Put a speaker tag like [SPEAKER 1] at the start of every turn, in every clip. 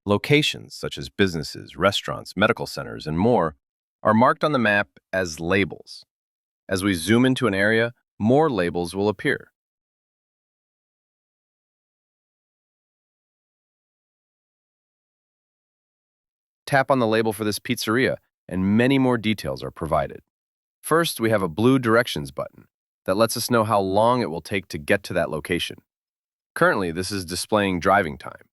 [SPEAKER 1] Locations such as businesses, restaurants, medical centers, and more are marked on the map as labels. As we zoom into an area, more labels will appear. Tap on the label for this pizzeria, and many more details are provided. First, we have a blue directions button that lets us know how long it will take to get to that location. Currently, this is displaying driving time.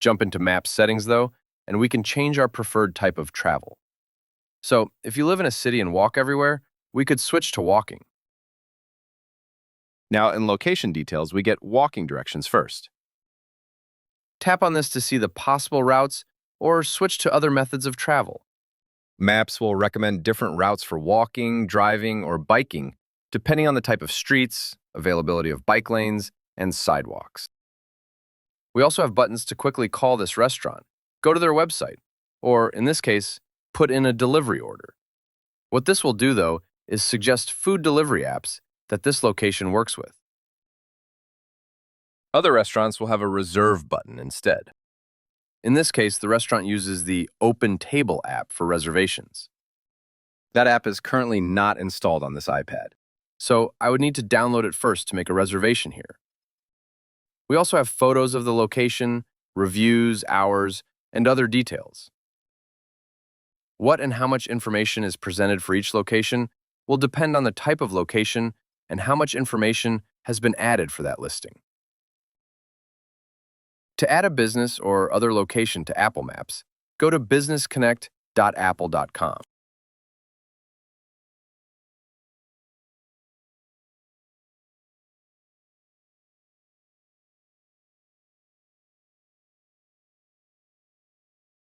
[SPEAKER 1] Jump into map settings, though, and we can change our preferred type of travel. So, if you live in a city and walk everywhere, we could switch to walking. Now, in location details, we get walking directions first. Tap on this to see the possible routes or switch to other methods of travel. Maps will recommend different routes for walking, driving, or biking, depending on the type of streets, availability of bike lanes, and sidewalks. We also have buttons to quickly call this restaurant, go to their website, or, in this case, put in a delivery order. What this will do, though, is suggest food delivery apps that this location works with. Other restaurants will have a reserve button instead. In this case, the restaurant uses the OpenTable app for reservations. That app is currently not installed on this iPad, so I would need to download it first to make a reservation here. We also have photos of the location, reviews, hours, and other details. What and how much information is presented for each location will depend on the type of location and how much information has been added for that listing. To add a business or other location to Apple Maps, go to businessconnect.apple.com.